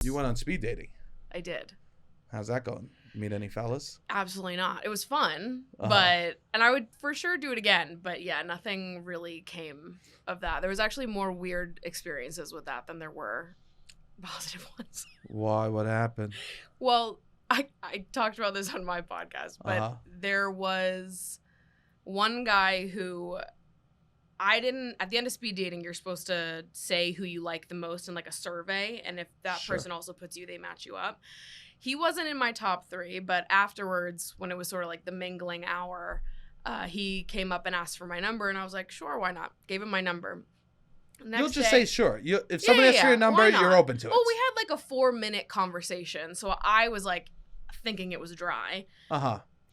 You went on speed dating. I did. How's that going? Meet any fellas? Absolutely not. It was fun, and I would for sure do it again. But yeah, nothing really came of that. There was actually more weird experiences with that than there were positive ones. Why? What happened? Well, I talked about this on my podcast, but there was one guy who I didn't, at the end of speed dating, you're supposed to say who you like the most in like a survey. And if that person also puts you, they match you up. He wasn't in my top 3, but afterwards, when it was sort of like the mingling hour, he came up and asked for my number, and I was like, sure, why not? Gave him my number. You'll just say sure. If somebody asks for your number, you're open to it. Well, we had like a 4-minute conversation, so I was like thinking it was dry.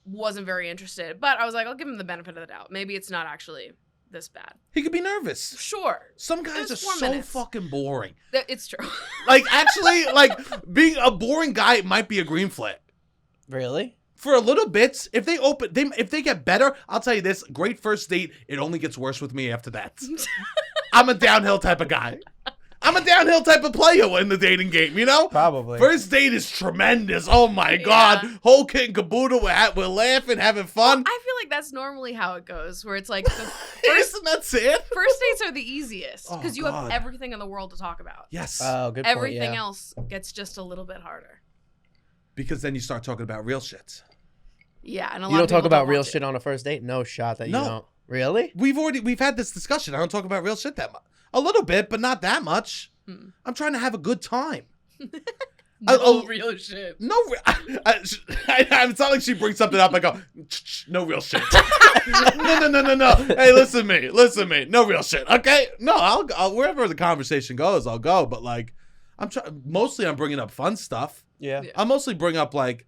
Wasn't very interested, but I was like, I'll give him the benefit of the doubt. Maybe it's not actually this bad. He could be nervous. Sure. Some guys are so fucking boring. It's true. Like, actually, like, being a boring guy might be a green flag. Really? For a little bit, if they get better, I'll tell you this, great first date, it only gets worse with me after that. I'm a downhill type of guy. I'm a downhill type of player in the dating game, you know? Probably. First date is tremendous. Oh, my God. Whole kit and caboodle. We're laughing, having fun. Well, I feel like that's normally how it goes, where it's like the Isn't that it? First dates are the easiest because you have everything in the world to talk about. Yes. Oh, good point. Everything else gets just a little bit harder. Because then you start talking about real shit. Yeah, and you don't talk about real shit on a first date? No shot that you don't. Really? We've had this discussion. I don't talk about real shit that much. A little bit, but not that much. I'm trying to have a good time. No real shit. No, it's not like she brings something up. I go, no real shit. No. Hey, listen to me. No real shit. Okay. No, I'll wherever the conversation goes, I'll go. But like, I'm bringing up fun stuff. Yeah. I mostly bring up like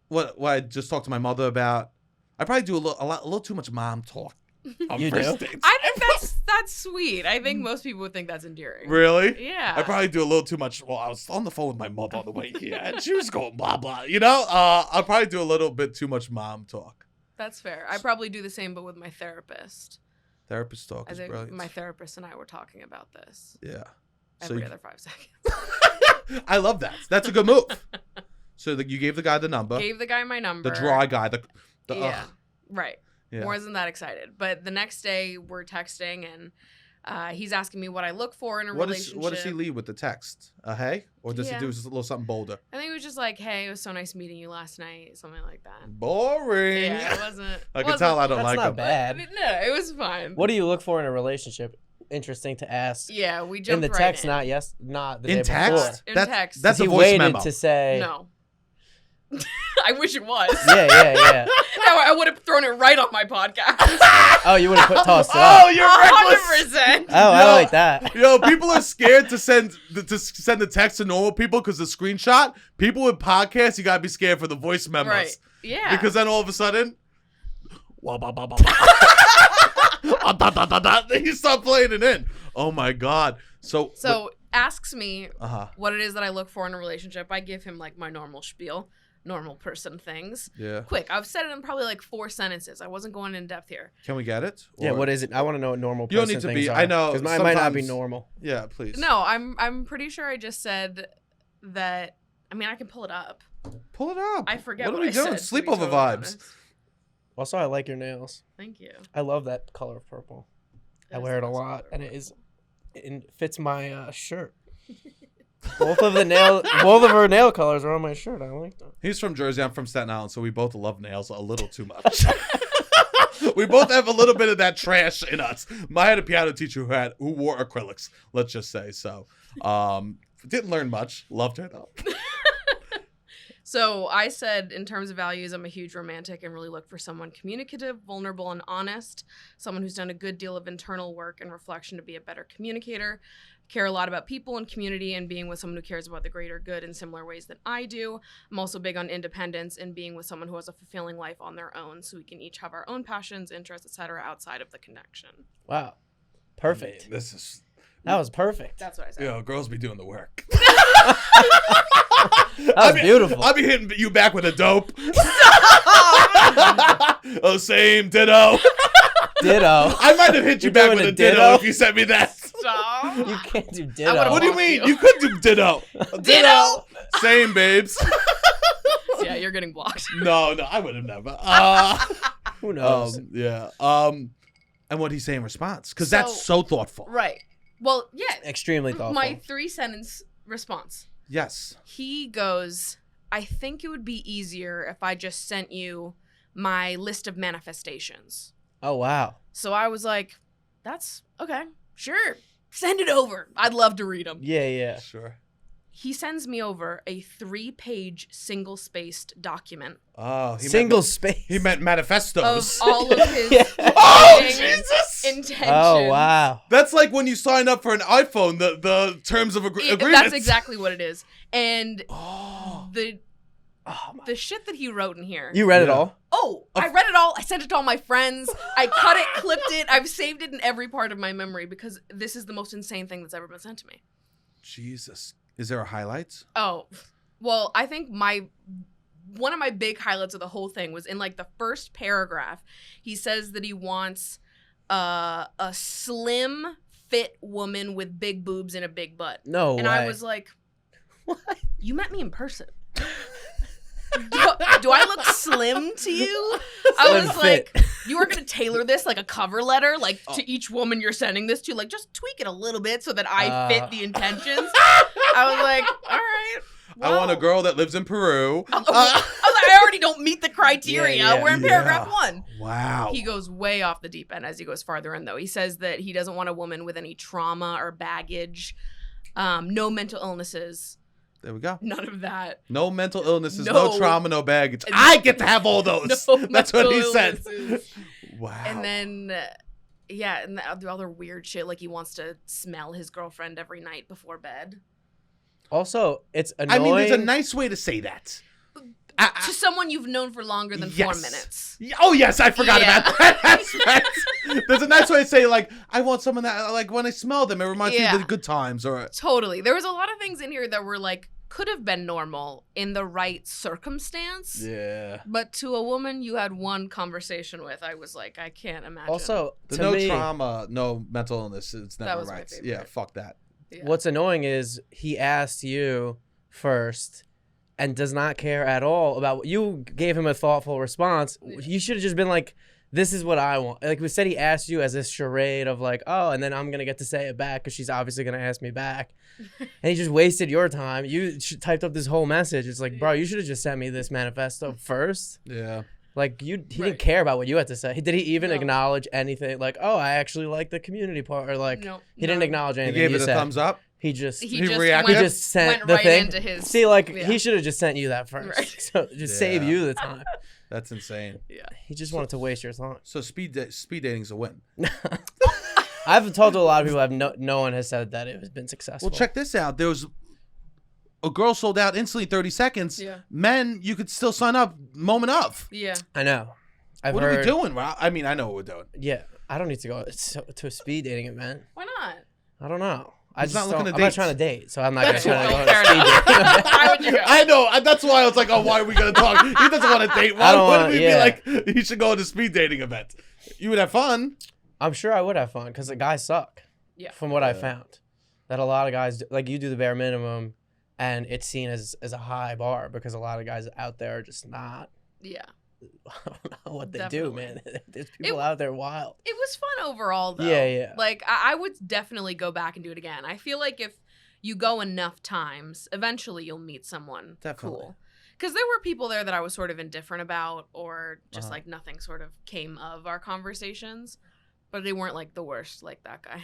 what I just talked to my mother about. I probably do a little too much mom talk. You do? Dates. I think that's sweet. I think most people would think that's endearing. Really? Yeah. I probably do a little too much. Well, I was on the phone with my mother on the way here, and she was going blah blah. You know, I'll probably do a little bit too much mom talk. That's fair. I probably do the same, but with my therapist. Therapist talk is brilliant. My therapist and I were talking about this. Yeah. Every other 5 seconds. I love that. That's a good move. So you gave the guy the number. Gave the guy my number. The dry guy. Right. Yeah. Wasn't that excited. But the next day we're texting and he's asking me what I look for in a relationship. What does he lead with the text? Hey? Or does he do a little something bolder? I think it was just like, hey, it was so nice meeting you last night. Something like that. Boring. Yeah, it wasn't. I can tell I don't like him. him. That's not bad. No, it was fine. What do you look for in a relationship? Interesting to ask. Yeah, we jumped in the text, not the in day text. Before. In text. That's a voice waited memo. To say no. I wish it was. Yeah. I would have thrown it right on my podcast. Oh, you would have tossed it up. Oh, you're reckless. 100%. Oh, I like that. People are scared to send the text to normal people because the screenshot. People with podcasts, you gotta be scared for the voice memos. Right. Yeah. Because then all of a sudden, you start playing it in. Oh my God. So asks me what it is that I look for in a relationship. I give him like my normal spiel. Normal person things. Yeah. Quick. I've said it in probably like 4 sentences. I wasn't going in depth here. Can we get it? Yeah, what is it? I want to know what normal person you don't need to things be. are, I know. Because mine might not be normal. Yeah, please. No, I'm pretty sure I just said that. I mean, I can pull it up. Pull it up. I forget what what are we doing? Sleepover vibes. Honest. Also, I like your nails. Thank you. I love that color of purple. I wear it a lot, and it fits my shirt. Both of her nail colors are on my shirt. I like them. He's from Jersey. I'm from Staten Island, so we both love nails a little too much. We both have a little bit of that trash in us. I had a piano teacher who wore acrylics. Let's just say so. Didn't learn much. Loved her though. So I said, in terms of values, I'm a huge romantic and really look for someone communicative, vulnerable, and honest. Someone who's done a good deal of internal work and reflection to be a better communicator. Care a lot about people and community and being with someone who cares about the greater good in similar ways that I do. I'm also big on independence and being with someone who has a fulfilling life on their own, so we can each have our own passions, interests, etc. outside of the connection. Wow. Perfect. I mean, that was perfect. That's what I said. Girls be doing the work. That was beautiful. I'll be hitting you back with a dope. Oh, same ditto. Ditto. I might have hit you back with a ditto if you sent me that. Stop. You can't do ditto. What do you mean? You could do ditto. Ditto. Same, babes. Yeah, you're getting blocked. No, I would have never. Who knows? Yeah. And what did he say in response? Because that's so thoughtful. Right. Well, yeah. Extremely thoughtful. My 3-sentence response. Yes. He goes, I think it would be easier if I just sent you my list of manifestations. Oh, wow. So I was like, that's okay. Sure. Send it over. I'd love to read them. Yeah. Sure. He sends me over a 3-page single-spaced document. Oh, space. He meant manifestos. Of all of his Oh, Jesus! intentions. Oh, wow. That's like when you sign up for an iPhone, the terms of agreement. That's exactly what it is. And the shit that he wrote in here. You read it all? Oh, I read it all. I sent it to all my friends. I cut it, clipped it. I've saved it in every part of my memory because this is the most insane thing that's ever been sent to me. Jesus. Is there a highlights? Oh, well, I think one of my big highlights of the whole thing was in like the first paragraph. He says that he wants a slim, fit woman with big boobs and a big butt. No way. And I was like, what? You met me in person. Do I look slim to you? I was like, you are going to tailor this like a cover letter, like to each woman you're sending this to, like just tweak it a little bit so that I fit the intentions. I was like, all right. Well. I want a girl that lives in Peru. I was like, I already don't meet the criteria. Yeah, We're in paragraph 1. Wow. He goes way off the deep end as he goes farther in, though. He says that he doesn't want a woman with any trauma or baggage, no mental illnesses. There we go. None of that. No mental illnesses, no trauma, no baggage. I get to have all those. No That's what he said. illnesses. Wow. And then, and the other weird shit, like he wants to smell his girlfriend every night before bed. Also, it's annoying. I mean, there's a nice way to say that. To someone you've known for longer than 4 minutes. Oh, yes, I forgot about that aspect. There's a nice way to say, like, I want someone that, like, when I smell them, it reminds me of the good times. Or Totally. There was a lot of things in here that were, like, could have been normal in the right circumstance. Yeah. But to a woman you had one conversation with, I was like, I can't imagine. Also, no trauma, no mental illness. It's never was my right. favorite. Yeah, fuck that. Yeah. What's annoying is he asked you first and does not care at all about what you gave him a thoughtful response. You should have just been like, this is what I want. Like we said, he asked you as this charade of like, oh, and then I'm going to get to say it back because she's obviously going to ask me back. And he just wasted your time. You typed up this whole message. It's like, bro, you should have just sent me this manifesto first. Yeah. Like he didn't care about what you had to say. Did he even acknowledge anything? Like, oh, I actually like the community part, or like he didn't acknowledge anything. He gave it a thumbs up. He just reacted. He just sent went the right thing. into his, See, like he should have just sent you that first, Right. so just save you the time. That's insane. Yeah. He just wanted to waste your time. So speed dating's a win. I've talked to a lot of people. No one has said that it has been successful. Well, check this out. There was a girl sold out instantly, 30 seconds. Yeah. Men, you could still sign up moment of. Yeah. I know. What are we doing, Rob? I mean, I know what we're doing. Yeah, I don't need to go to a speed dating event. Why not? I don't know. I'm not trying to date, so I'm not going to try to go to a Fair speed enough. dating event. Why would you go? I know. That's why I was like, oh, why are we going to talk? He doesn't want to date. Why would we be like, he should go to a speed dating event? You would have fun. I'm sure I would have fun because the guys suck. Yeah. From what I found, that a lot of guys like you do the bare minimum, and it's seen as a high bar because a lot of guys out there are just not. Yeah. I don't know what they Definitely. do, man. There's people out there wild. It was fun overall, though. Yeah. Like, I would definitely go back and do it again. I feel like if you go enough times, eventually you'll meet someone cool. Because there were people there that I was sort of indifferent about, or just like nothing sort of came of our conversations. But they weren't like the worst, like that guy.